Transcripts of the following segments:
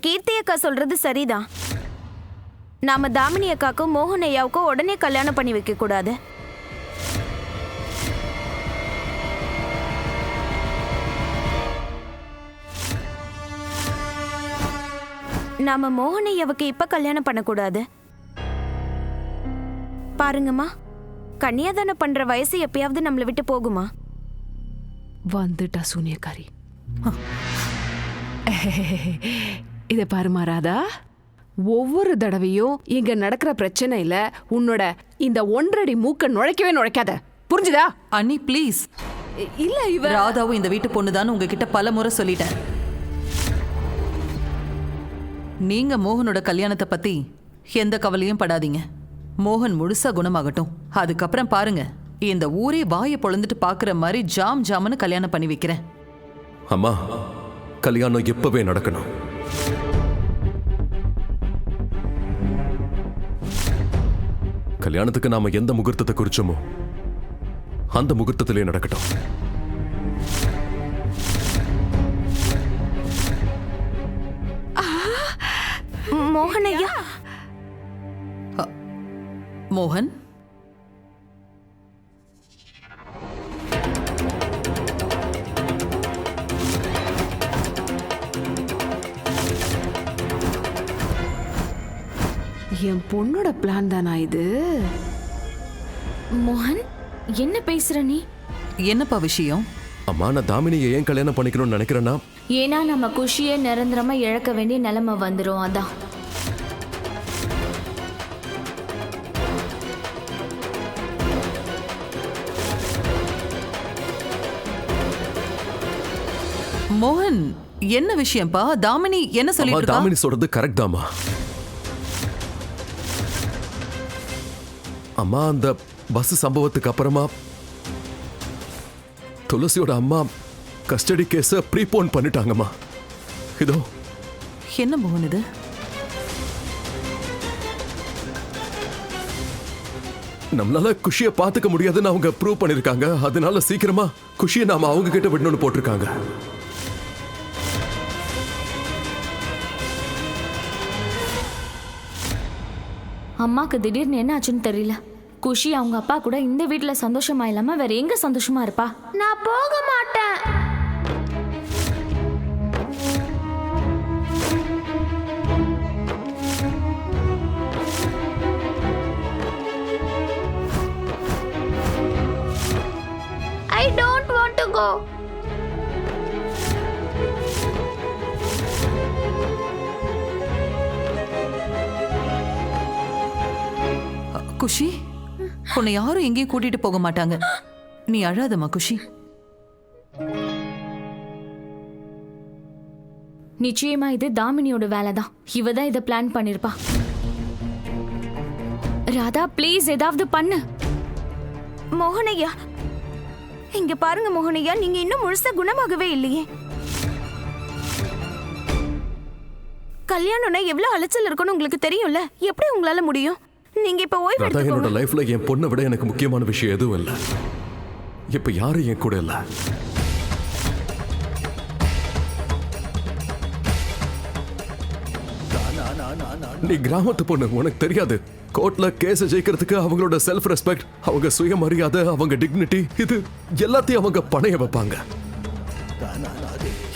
கீர்த்தி அக்கா சொல்றது சரிதான். நாம தாமினி அக்காக்கும் மோகன் ஐயாவுக்கும் உடனே கல்யாணம் பண்ணி வைக்க கூடாது. நாம மோகன் ஐயாவுக்கு இப்ப கல்யாணம் பண்ணக்கூடாது. பாருங்கம்மா, கன்னியாதானம் பண்ற வயசு எப்பயாவது நம்மளை விட்டு போகுமா? வந்துட்டா சூனியக்காரி. இத பாருமா ராதா, ஒவ்வொரு தடவையும் இங்க நடக்கிற பிரச்சனையில உன்னோட இந்த 1.5 அடி மூக்க நுழைக்கவே நுழைக்காத, புரிஞ்சுதா? அண்ணி ப்ளீஸ். இல்ல, இவ ராதாவும் இந்த வீட்டு பொண்ணுதான் உங்ககிட்ட பல முறை சொல்லிட்டேன். நீங்க மோகனோட கல்யாணத்தை பத்தி எந்த கவலையும் படாதீங்க. மோகன் முழுசா குணமாகட்டும், அதுக்கப்புறம் பாருங்க, இந்த ஊரே வாயை பொழந்துட்டு பாக்குற மாதிரி ஜாம் ஜாம்னு கல்யாணம் பண்ணி வைக்கிறேன். அம்மா, கல்யாணம் எப்பவே நடக்கணும். கல்யாணத்துக்கு நாம எந்த முகூர்த்தத்தை குறிச்சோமோ அந்த முகூர்த்தத்திலே நடக்கட்டும். மோகன் ஐயா. மோகன், என் பொண்ணோட பிளான் தானா இது? மோகன், என்ன பேசுற நீ? என்னப்பா விஷயம்? அம்மா, நான் தாமினியை ஏன் கல்யாணம் பண்ணிக்கணும்னு நினைக்கிறேன்னா, ஏன்னா நம்ம குஷியை நிரந்தரமா இழக்க வேண்டிய நிலைமை வந்துடும், அதான். மோகன், என்ன விஷயம்ப்பா? தாமினி என்ன சொல்லிட்டு இருக்கா? தாமினி சொல்றது கரெக்ட் தாமா. அம்மா, அந்த பஸ் சம்பவத்துக்கு அப்புறமா துளசியோட அம்மா கஸ்டடி கேஸ ப்ரீபோன் பண்ணிட்டாங்கம்மா. இதோ. என்ன மோகன் இது? நம்மளால குஷியை பாத்துக்க முடியாதுன்னு அவங்க ப்ரூவ் பண்ணிருக்காங்க. அதனால சீக்கிரமா குஷியை நாம அவங்க கிட்ட விடணும்னு போட்டிருக்காங்க. அம்மாக்கு திடீர்னு என்ன ஆச்சுன்னு தெரியல. குஷி அவங்க அப்பா கூட இந்த வீட்டுல சந்தோஷமா இல்லாம வேற எங்க சந்தோஷமா இருப்பா? நான் போக மாட்டேன். I don't want to go. குஷி, உன்னை யாரும் எங்கேயும் கூட்டிட்டு போக மாட்டாங்க. நீ அழாதம்மா குஷி. நிச்சயமா இது தாமினியோட வேலைதான். இவ தான் இதை பிளான் பண்ணிருப்பா. ராதா, ப்ளீஸ் ஏதாவது பண்ணு. மோகன் ஐயா, இங்க பாருங்க மோகன் ஐயா, நீங்க இன்னும் முழுசா குணமாகவே இல்லையே. கல்யாணம்னா எவ்வளவு அலைச்சல் இருக்குன்னு உங்களுக்கு தெரியும்ல. எப்படி உங்களால முடியும்? நீங்க இப்ப ஓய்வு எடுத்துக்கோங்க. என்னோட லைஃப்ல என் பொண்ணை விட எனக்கு முக்கியமான விஷயம் எதுவும் இல்ல. இப்ப யாரும் என் கூட இல்ல. நீ கிராமத்து பொண்ணு, உனக்கு தெரியாது. கோர்ட்ல கேஸ் ஜெயிக்கிறதுக்கு அவங்களோட செல்ஃப் ரெஸ்பெக்ட், அவங்க சுயமரியாதை, அவங்க டிக்னிட்டி, இது எல்லாத்தையும் அவங்க பணைய வைப்பாங்க.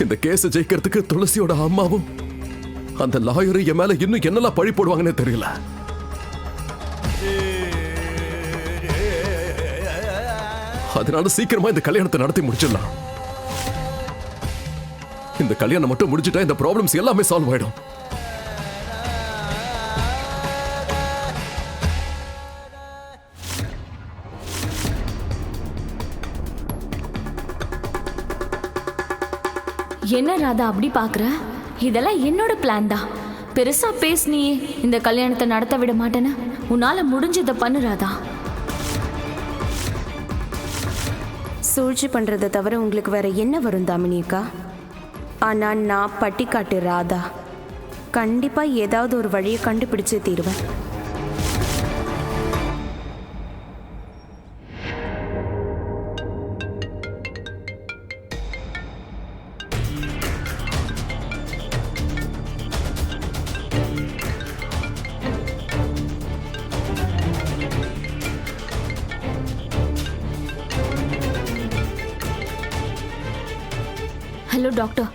இந்த கேஸ் ஜெயிக்கிறதுக்கு துளசியோட அம்மாவும் அந்த லாயரும் என் மேல இன்னும் என்னெல்லாம் பழி போடுவாங்கன்னு தெரியல. அதனால சீக்கிரமா இந்த கல்யாணத்தை நடத்தி முடிச்சிடலாம். இந்த கல்யாணம் மட்டும் முடிச்சிட்டா இந்த ப்ராப்ளம்ஸ் எல்லாமே சால்வ் ஆயிடும். என்ன ராதா அப்படி பாக்குற? இதெல்லாம் என்னோட பிளான் தான். பெருசா பேசுனியே இந்த கல்யாணத்தை நடத்த விட மாட்டேன்னு. உன்னால முடிஞ்சதை பண்ணு ராதா. சூழ்ச்சி பண்றதை தவிர உங்களுக்கு வேற என்ன வரும் தாமினி அக்கா? ஆனா நான் பட்டிக்காட்டு ராதா கண்டிப்பா ஏதாவது ஒரு வழியை கண்டுபிடிச்சே தீருவேன். ஹலோ டாக்டர்,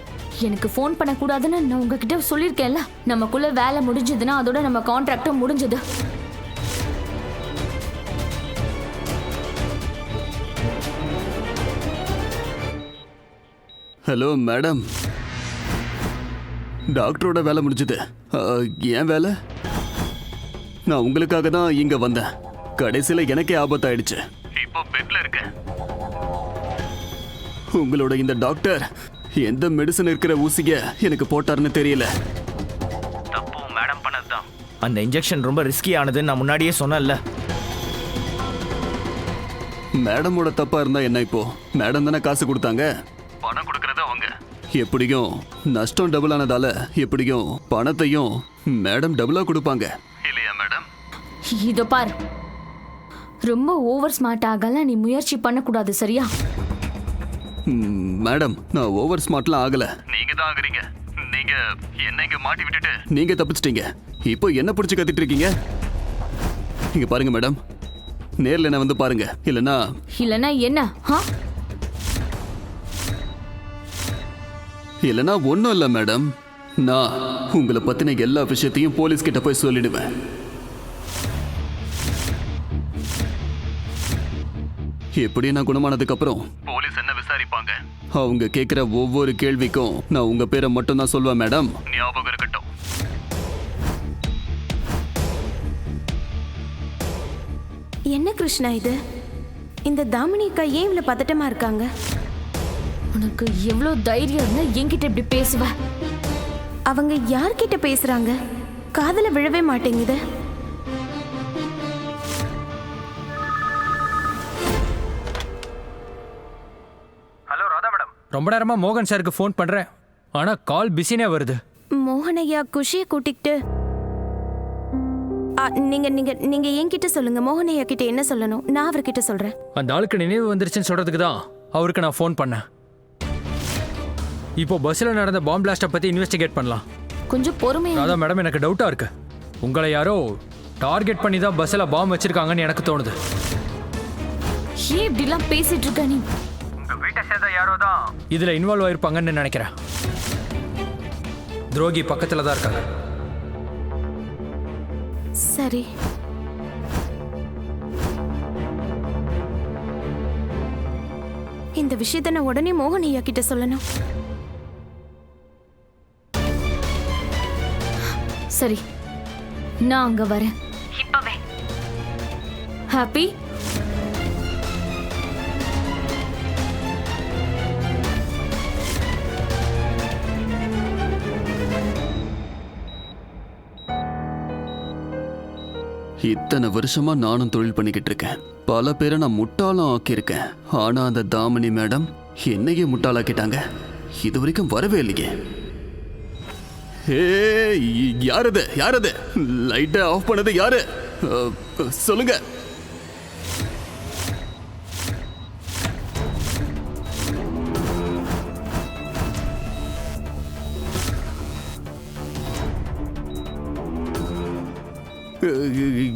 எனக்கு ஃபோன் பண்ணக்கூடாதுன்னு நான் உங்ககிட்ட சொல்லியிருக்கேன்ல. நமக்குள்ள வேலை முடிஞ்சதுன்னா அதோட நம்ம கான்ட்ராக்டும் முடிஞ்சது. ஹலோ மேடம், டாக்டரோட வேலை முடிஞ்சது. ஏன் வேலை? நான் உங்களுக்காக தான் இங்க வந்தேன். கடைசியில் எனக்கே ஆபத்தாயிடுச்சு. இப்போ பெட்ல இருக்கேன். உங்களோட இந்த டாக்டர் எந்த மெடிசன் இருக்கிற ஊசிய எனக்கு போட்டாருன்னு தெரியல. தப்பு மேடம் பண்ணதுதான். அந்த இன்ஜெக்ஷன் ரொம்ப ரிஸ்கியானதுன்னு நான் முன்னாடியே சொன்னேன்ல. மேடமோட தப்பா இருந்தா என்ன? இப்போ மேடம் தானே காசு கொடுத்தாங்க. பணம் கொடுக்கறது அவங்க. எப்படியும் நஷ்டம் டபுள் ஆனதால எப்படியும் பணத்தையும் மேடம் டபுளா கொடுப்பாங்க இல்லையா மேடம்? இதோ பார், ரொம்ப ஓவர் ஸ்மார்ட் ஆகல நீ முயற்சி பண்ணக்கூடாது, சரியா? மேடம், நான் ஓவர் ஸ்மார்ட்லாம் ஆகல. நீங்க தான் ஆகுறீங்க. நீங்க என்ன இங்க மாட்டி விட்டுட்டு நீங்க தப்பிச்சிட்டீங்க. இப்போ என்ன பிடிச்சி கத்திட்டு இருக்கீங்க? இங்க பாருங்க மேடம், நேர்ல என்ன வந்து பாருங்க. இல்லனா என்ன? இல்லனா ஒண்ணும் இல்ல மேடம். நான் உங்களை பத்தின எல்லா விஷயத்தையும் போலீஸ் கிட்ட போய் சொல்லிடுவேன். எப்படி நான் குணமானதுக்கு அப்புறம் போலீஸ் என்ன விசாரிப்பாங்க. அவங்க கேக்குற ஒவ்வொரு கேள்விக்கும் நான் உங்க பேரை மட்டும் தான் சொல்வேன் மேடம். ஞாபகம் இருக்கட்டும். என்ன கிருஷ்ணா இது? இந்த தாமினி அக்கா ஏன் இவ்வளவு பதட்டமா இருக்காங்க? உனக்கு எவ்வளவு தைரியம் இருந்தா என்கிட்ட இப்படி பேசுவ? அவங்க யார்கிட்ட பேசுறாங்க? காதுல விழவே மாட்டேங்குது. ஹலோ ராதா மேடம், ரொம்ப நேரமா மோகன் சாருக்கு ஃபோன் பண்றேன், ஆனா கால் பிஸினே வருது. மோகனையா குஷியை கூட்டிக்கிட்டு நீங்க நீங்க நீங்க என்கிட்ட சொல்லுங்க. மோகனையா கிட்ட என்ன சொல்லணும் நான் அவர்கிட்ட சொல்றேன். அந்த ஆளுக்கு நினைவு வந்துருச்சுன்னு சொல்றதுக்கு தான் அவருக்கு நான் ஃபோன் பண்ணேன். இப்போ பஸ்ஸில் நடந்த பாம் பிளாஸ்ட்டை பற்றி இன்வெஸ்டிகேட் பண்ணலாம். கொஞ்சம் பொறுமையா. ராதா மேடம், எனக்கு டவுட்டாக இருக்கு. உங்களை யாரோ டார்கெட் பண்ணி தான் பஸ்ஸில் பாம் வச்சிருக்காங்கன்னு எனக்கு தோணுது. ஏன் இப்படிலாம் பேசிட்டு இருக்க நீ? உங்க வீட்டை சேர்ந்த யாரோ தான் இதில் இன்வால்வ் ஆயிருப்பாங்கன்னு நினைக்கிறேன். துரோகி பக்கத்தில் தான் இருக்காங்க. சரி, இந்த விஷயத்தை நான் உடனே மோகனையா கிட்ட சொல்லணும். சரி, நான் அங்க வரேன் இப்பவே. ஹாப்பி, இத்தனை வருஷமா நானும் தொழில் பண்ணிக்கிட்டு இருக்கேன். பல பேரை நான் முட்டாளும் ஆக்கியிருக்கேன். ஆனா அந்த தாமினி மேடம் என்னையே முட்டாளாக்கிட்டாங்க. இது வரைக்கும் வரவே இல்லையே. யாரது லைட்டை ஆஃப் பண்ணது யாரு? சொல்லுங்க.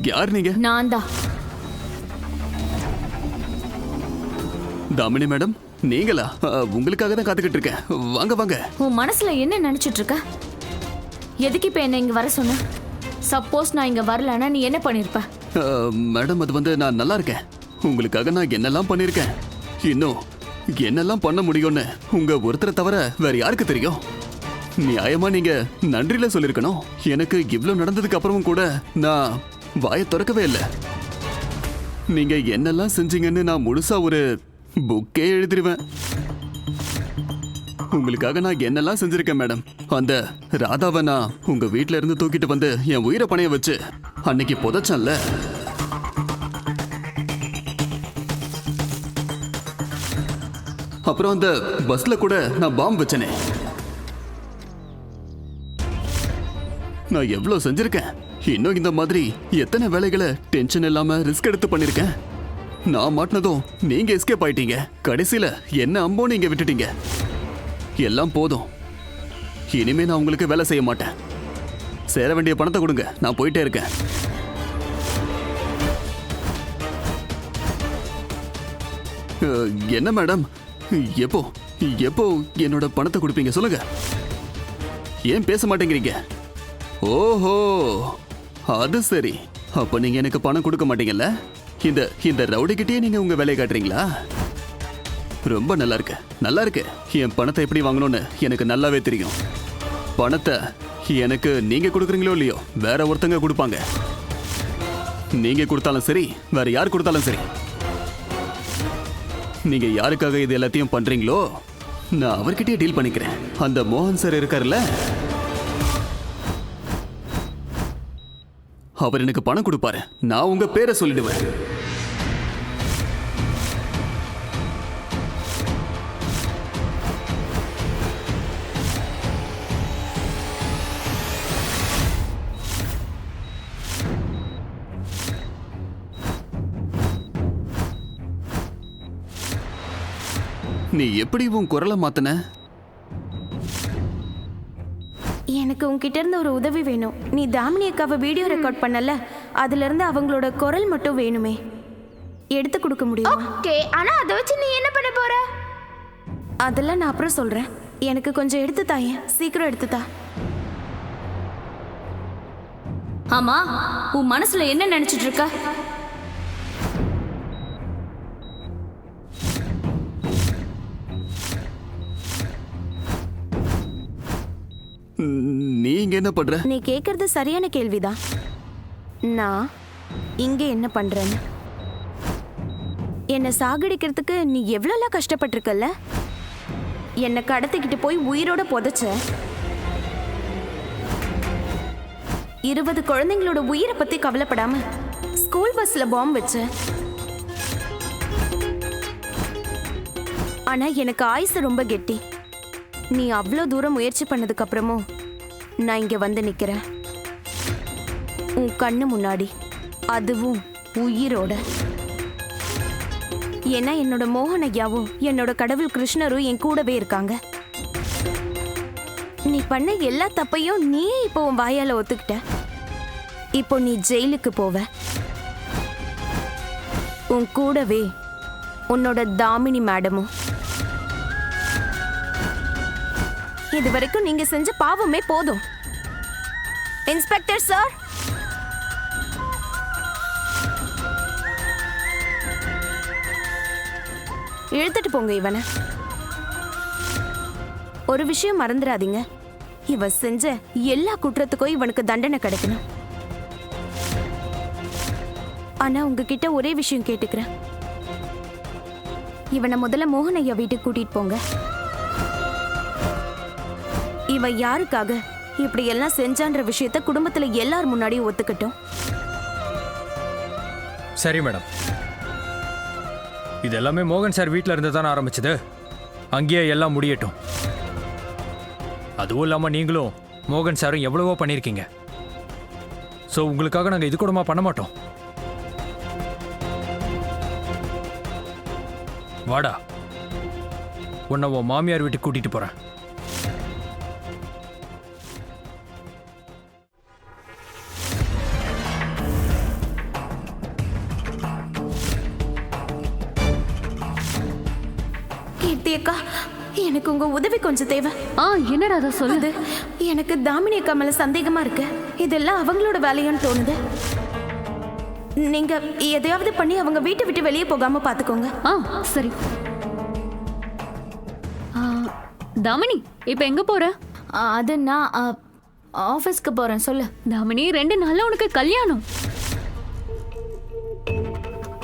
யார் நீங்க? நான் தான். தாமினி மேடம், நீங்களா? உங்களுக்காக தான் காத்துக்கிட்டு இருக்கேன். வாங்க வாங்க. உன் மனசுல என்ன நினைச்சிட்டு இருக்க? எதுக்கு இப்ப என்ன இங்க வர சொன்ன? சப்போஸ் நான் இங்க வரலன்னா நீ என்ன பண்ணிருப்ப? மேடம், அது வந்து நான் நல்லா இருக்கேன். உங்களுக்காக நான் என்னெல்லாம் பண்ணிருக்கேன், இன்னும் என்னெல்லாம் பண்ண முடியும்னு உங்க ஒருத்தரை தவிர வேற யாருக்கு தெரியும்? நியாயமா நீங்க நன்றியில சொல்லிருக்கணும். எனக்கு இவ்வளவு நடந்ததுக்கு அப்புறமும் கூட நான் வாயை திறக்கவே இல்லை. நீங்க என்னெல்லாம் செஞ்சீங்கன்னு நான் முழுசா ஒரு புக்கே எழுதிருவேன். உங்களுக்காக நான் என்னெல்லாம் செஞ்சிருக்கேன் மேடம். அந்த ராதாவை நான் உங்க வீட்ல இருந்து தூக்கிட்டு வந்து என் உயிரை பணைய வச்சு அன்னைக்கு புதைச்சேன்ல. அப்புறம் அந்த பஸ்ல கூட நான் பாம்பு வச்சனே. நான் எவ்வளவு செஞ்சிருக்கேன். இன்னும் இந்த மாதிரி எத்தனை வேலைகளை டென்ஷன் இல்லாம ரிஸ்க் எடுத்து பண்ணிருக்கேன். நான் மாட்டினதும் நீங்க எஸ்கேப் ஆயிட்டீங்க. கடைசியில என்ன அம்போ நீங்க விட்டுட்டீங்க. எல்லாம் போதும். இனிமே நான் உங்களுக்கு வேலை செய்ய மாட்டேன். சேர வேண்டிய பணத்தை கொடுங்க, நான் போயிட்டே இருக்கேன். என்ன மேடம், எப்போ எப்போ என்னோட பணத்தை கொடுப்பீங்க சொல்லுங்க? ஏன் பேச மாட்டேங்கிறீங்க? ஓஹோ, அது சரி. அப்ப நீங்க எனக்கு பணம் கொடுக்க மாட்டீங்கல்ல? இந்த இந்த ரவுடிக்கிட்டே நீங்க உங்க வேலையை காட்டுறீங்களா? ரொம்ப நல்லா இருக்கு, நல்லா இருக்கு. என் பணத்தை எப்படி வாங்கணும்னு எனக்கு நல்லாவே தெரியும். பணத்தை எனக்கு நீங்க கொடுக்குறீங்களோ இல்லையோ, வேற ஒருத்தங்க கொடுப்பாங்க. நீங்க கொடுத்தாலும் சரி, வேற யார் கொடுத்தாலும் சரி. நீங்க யாருக்காக இது எல்லாத்தையும் பண்றீங்களோ, நான் அவர்கிட்டயே டீல் பண்ணிக்கிறேன். அந்த மோகன் சார் இருக்காருல்ல, அவர் எனக்கு பணம் கொடுப்பாரு. நான் உங்க பேரை சொல்லிடுவேன். நீ எப்படி உன் குரலை மாத்தன? எனக்கு உன்கிட்ட இருந்து ஒரு உதவி வேணும். நீ தாமினி அக்காவை வீடியோ ரெக்கார்ட் பண்ணல, அதுல இருந்து அவங்களோட குரல் மட்டும் வேணுமே. எடுத்து கொடுக்க முடியுமா? ஓகே, ஆனா அதை வச்சு நீ என்ன பண்ண போற? அதெல்லாம் நான் அப்புறம் சொல்றேன். எனக்கு கொஞ்சம் எடுத்து தாயேன், சீக்கிரம் எடுத்து தா. ஆமா, உன் மனசுல என்ன நினைச்சிட்டு இருக்க? நீங்க என்ன பண்ற? நீ கேக்குறது சரியான கேள்விதான். நான் இங்க என்ன பண்றேன்னு. என்னை சாகடிக்கிறதுக்கு நீ எவ்வளோலாம் கஷ்டப்பட்டிருக்கல்ல. என்னை கடத்திக்கிட்டு போய் உயிரோட புதைச்ச. 20 குழந்தைங்களோட உயிரை பத்தி கவலைப்படாம ஸ்கூல் பஸ்ல பாம்பு வச்ச. ஆனா எனக்கு ஆயுசு ரொம்ப கெட்டி. நீ அவ்வளோ தூரம் முயற்சி பண்ணதுக்கு அப்புறமும் நான் இங்க வந்து நிக்கிறேன் உன் கண்ணு முன்னாடி, அதுவும் உயிரோட. ஏன்னா என்னோட மோகன் ஐயாவும் என்னோட கடவுள் கிருஷ்ணரும் என் கூடவே இருக்காங்க. நீ பண்ண எல்லா தப்பையும் நீயே இப்போ உன் வாயால ஒத்துக்கிட்ட. இப்போ நீ ஜெயிலுக்கு போவ. உன் கூடவே உன்னோட தாமினி மேடமும். இது வரைக்கும் நீங்க செஞ்ச பாவமே போதும். இன்ஸ்பெக்டர் சார், இழுத்துட்டு போங்க இவனை. ஒரு விஷயம் மறந்துடாதீங்க, இவ செஞ்ச எல்லா குற்றத்துக்கும் இவனுக்கு தண்டனை கிடைக்கணும். ஆனா உங்ககிட்ட ஒரே விஷயம் கேட்டுக்கிறேன். இவனை முதல்ல மோகன் ஐயா வீட்டுக்கு கூட்டிட்டு போங்க. இவ யாருக்காக இப்படி எல்லாம் செஞ்சான்ற விஷயத்த குடும்பத்துல எல்லார் முன்னாடியும் ஒத்துக்கட்டும். சரி மேடம். இது எல்லாமே மோகன் சார் வீட்டில் இருந்து தானே ஆரம்பிச்சது. அங்கேயே எல்லாம் முடியட்டும். அதுவும் இல்லாமல் நீங்களும் மோகன் சாரும் எவ்வளவோ பண்ணியிருக்கீங்க. ஸோ உங்களுக்காக நாங்கள் இது கூடமா பண்ண மாட்டோம். வாடா, உன்னை உன் மாமியார் வீட்டுக்கு கூட்டிட்டு போறேன். கீர்த்தி அக்கா, எனக்கு உங்க உதவி கொஞ்சம் தேவை. என்னடா அதை சொல்லுது? எனக்கு தாமினி அக்கா மேல சந்தேகமா இருக்கு. இதெல்லாம் அவங்களோட வேலையான்னு தோணுது. நீங்க எதையாவது பண்ணி அவங்க வீட்டை விட்டு வெளியே போகாம பாத்துக்கோங்க. சரி. தாமினி, இப்ப எங்க போற? அது நான் ஆபீஸ்க்கு போறேன். சொல்லு. தாமினி, 2 நாள்ல உனக்கு கல்யாணம்.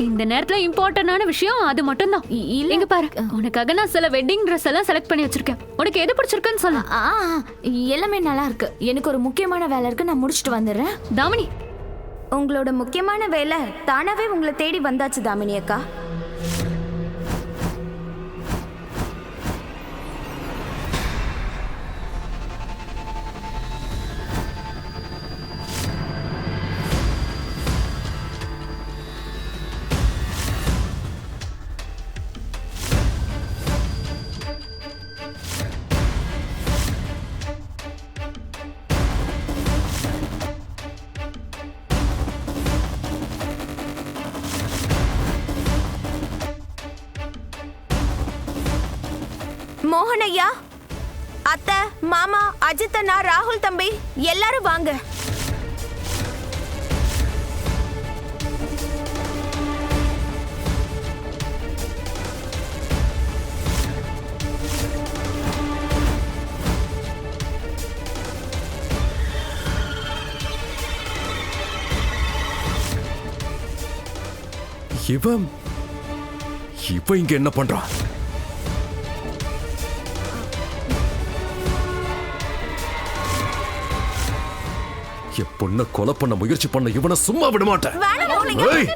இந்த நேரத்துல இம்பார்ட்டன்டான விஷயம் அது மட்டும் தான். இங்க பாரு, உனக்காக நான் சில வெட்டிங் ட்ரெஸ் எல்லாம் செலக்ட் பண்ணி வச்சிருக்கேன். உனக்கு எது பிடிச்சிருக்குன்னு சொல்லு. எல்லாமே நல்லா இருக்கு. எனக்கு ஒரு முக்கியமான வேலை இருக்கு, நான் முடிச்சிட்டு வந்துடுறேன். தாமினி, உங்களோட முக்கியமான வேலை தானாவே உங்களை தேடி வந்தாச்சு தாமினி அக்கா. மோகன் ஐயா, அத்தை, மாமா, அஜித் அண்ணா, ராகுல் தம்பி எல்லாரும் வாங்க. இவன் இங்க என்ன பண்றான்? என் பொண்ண கொலை பண்ண முயற்சி பண்ண இவனை சும்மா விட மாட்டேன். ஏய், ஏய்.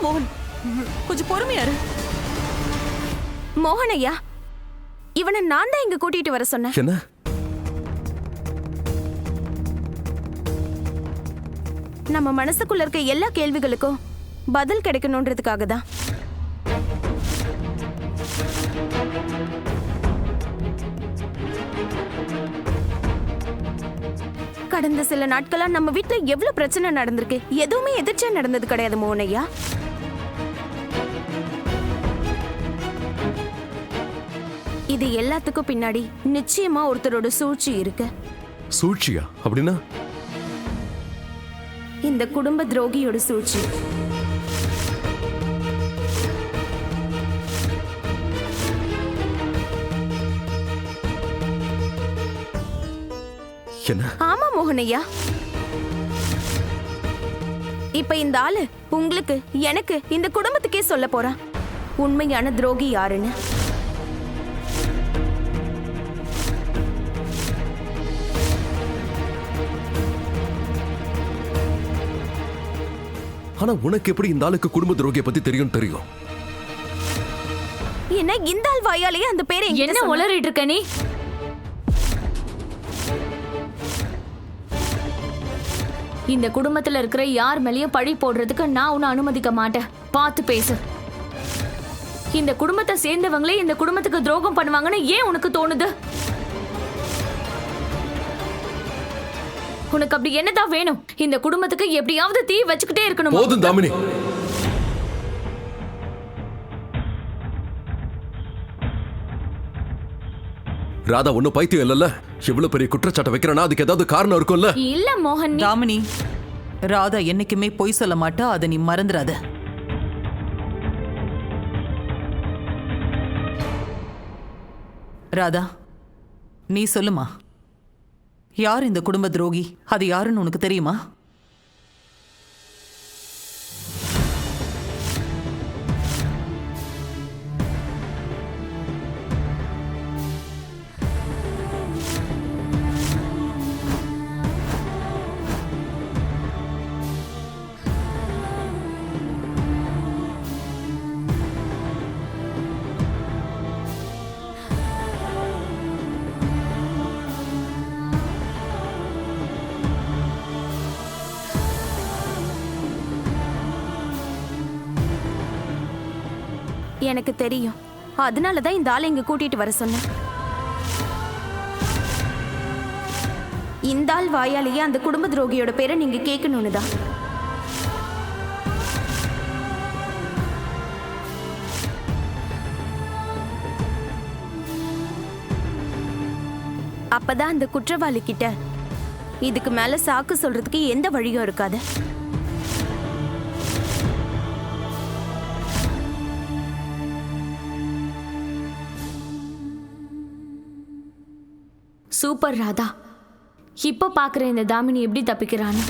மோகன் கொஞ்சம் பொறுமையா இரு. மோகன் ஐயா, இவனை நான் தான் இங்க கூட்டிட்டு வர சொன்னேன். என்ன? நம்ம மனசுக்குள்ள இருக்க எல்லா கேள்விகளுக்கும் பதில் கிடைக்கணும்ன்றதுக்காக தான். கடந்த சில நாட்களா நம்ம வீட்ல எவ்வளவு பிரச்சனை நடந்திருக்கு. எதுவுமே எதிர்ச்சியா நடந்தது கிடையாது மோகனையா. இது எல்லாத்துக்கும் பின்னாடி நிச்சயமா ஒருத்தரோட சூழ்ச்சி இருக்கு. சூழ்ச்சியா? அப்படின்னா இந்த குடும்ப துரோகியோட சூழ்ச்சி. என்ன? ஆமா மோகனையா, இப்ப இந்த ஆளு உங்களுக்கு, எனக்கு, இந்த குடும்பத்துக்கே சொல்ல போறான் உண்மையான துரோகி யாருன்னு. ஆனா உனக்கு எப்படி இந்த ஆளுக்கு குடும்ப துரோகியை பத்தி தெரியும்? என்ன இந்த ஆள் வாயாலேயே அந்த பேரை என்ன உளறிட்டு இருக்க நீ? இந்த குடும்பத்துல இருக்கிற யார் மேலயும் பழி போடுறதுக்கு நான் உன்னை அனுமதிக்க மாட்டேன். பார்த்து பேசு. இந்த குடும்பத்தை சேர்ந்தவங்களே இந்த குடும்பத்துக்கு துரோகம் பண்ணுவாங்கன்னு ஏன் உனக்கு தோணுது? உனக்கு அப்படி என்னதான் வேணும்? இந்த குடும்பத்துக்கு எப்படியாவது தீ வச்சுக்கிட்டே இருக்கணும். போதும் தாமினி. ராதா ஒன்னும் பைத்தியம் இல்லல்ல. எவ்வளவு பெரிய குற்றச்சாட்டை வைக்கிறனா அதுக்கு ஏதாவது காரணம் இருக்கும்ல? இல்ல மோகன், தாமினி, ராதா என்னைக்குமே பொய் சொல்ல மாட்டா, அதை நீ மறந்துடாத. ராதா, நீ சொல்லுமா, யார் இந்த குடும்ப துரோகி? அது யாருன்னு உனக்கு தெரியுமா? எனக்கு தெரியும். அதனாலதான் இந்த ஆளை இங்க கூட்டிட்டு வர சொன்னேன். இந்த ஆள் வாயாலேயே அந்த குடும்ப துரோகியோட பேரை நீங்க கேட்கணும்னு தான். அப்பதான் அந்த குற்றவாளி கிட்ட இதுக்கு மேல சாக்கு சொல்றதுக்கு எந்த வழியும் இருக்காது. சூப்பர் ராதா. இப்ப பாக்குறேன் இந்த தாமினி எப்படி தப்பிக்கிறான்னு.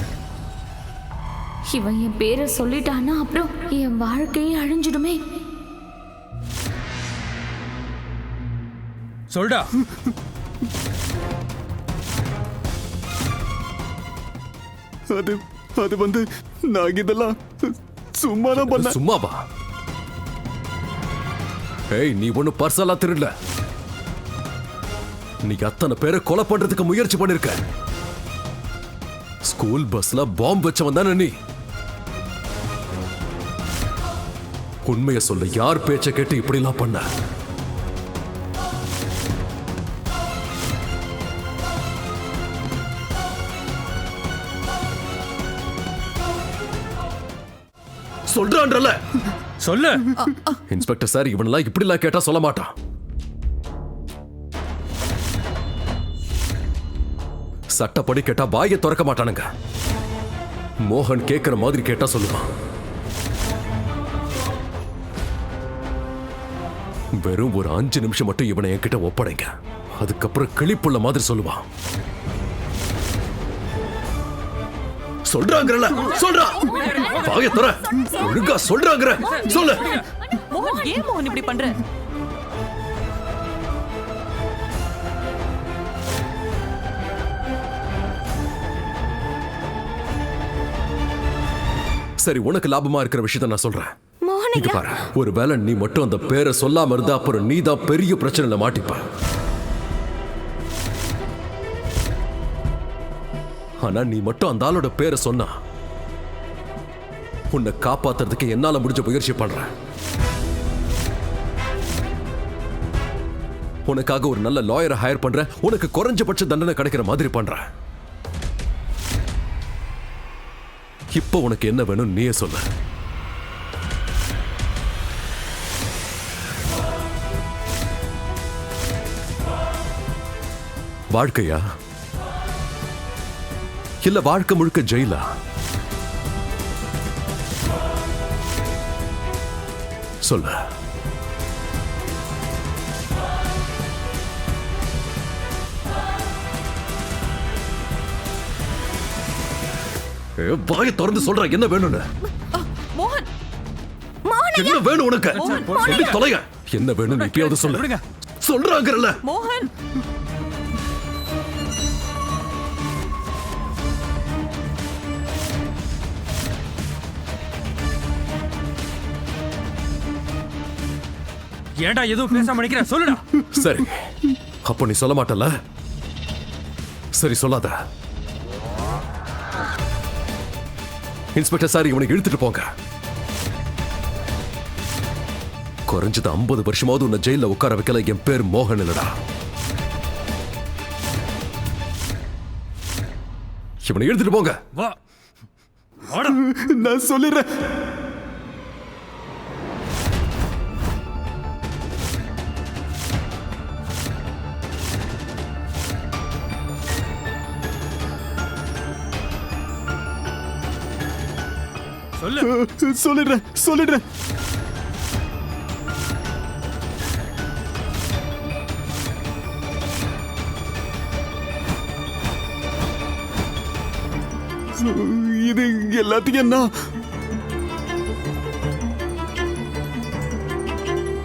இவன் என் பேரை சொல்லிட்டான்னா அப்புறம் என் வாழ்க்கையே அழிஞ்சிடுமே. சொல்டா. அது வந்து நான் இதெல்லாம் சும்மா தான் பண்ணேன். சும்மாவா? ஏய், நீ ஒண்ணு பர்சனலா திருடல. நீ அத்தனை பேரை கொலை பண்றதுக்கு முயற்சி பண்ணிருக்க. ஸ்கூல் பஸ்ல பாம்பு வச்சவன் தானே நீ. உண்மைய சொல்ல, யார் பேச்ச கேட்டு இப்படி எல்லாம் பண்ண? சொல்றான்றல, சொல்லு. இன்ஸ்பெக்டர் சார் இவனெல்லாம் இப்படிலாம் கேட்டா சொல்ல மாட்டான். சட்டப்படி கேட்டா வாயை திறக்க மாட்டானுங்க. மோகன் கேட்கிற மாதிரி கேட்டா சொல்லுவான். வெறும் ஒரு 5 நிமிஷம் மட்டும் இவனை என்கிட்ட ஒப்படைங்க, அதுக்கப்புறம் கிளிப்புள்ள மாதிரி சொல்லுவான். சொல்றாங்கறல சொல்றா, வாயை திற, ஒழுங்கா சொல்றாங்கற சொல்லு. மோகன், ஏன் மோகன் இப்படி பண்ற? சரி, உனக்கு லாபமா இருக்கிற விஷயத்தை நான் சொல்றேன். இங்க பாரு, ஒருவேளை நீ மட்டும் அந்த பேரை சொல்லாம இருந்தா அப்புறம் நீ தான் பெரிய பிரச்சனையில மாட்டிப்ப. ஆனா நீ மட்டும் அந்த ஆளோட பேரை சொன்னா உன்னை காப்பாத்துறதுக்கு என்னால முடிஞ்ச முயற்சி பண்றேன். உனக்காக ஒரு நல்ல லாயரை ஹையர் பண்ற, உனக்கு குறைஞ்சபட்ச தண்டனை கிடைக்கிற மாதிரி பண்றேன். இப்போ உனக்கு என்ன வேணும் நீயே சொல்ல. வாழ்க்கையா இல்ல வாழ்க்கை முழுக்க ஜெயிலா? சொல்ல. வாயை திறந்து சொல்ற என்ன வேணும்னு. மோகன், என்ன வேணும் உனக்கு? சொல்லி தொலைங்க. என்ன வேணும் இப்பயாவது சொல்ல. சொல்றாங்கல்ல மோகன். ஏன்டா எதுவும் பேசாம நிக்கிற? சொல்லுடா. சரி, அப்போ நீ சொல்ல மாட்டல? சரி, சொல்லாத. இன்ஸ்பெக்டர் சார், இவனை இழுத்துட்டு போங்க. குறைஞ்சது 50 வருஷமாவது உன்னை ஜெயில உட்கார வைக்கல. என் பேர் மோகன் இல்லடா. இவனை இழுத்துட்டு போங்க. வா, வாடா. நான் சொல்லிடுறேன். சொல்லிடுறேன். இது எல்லாத்தையும் நான்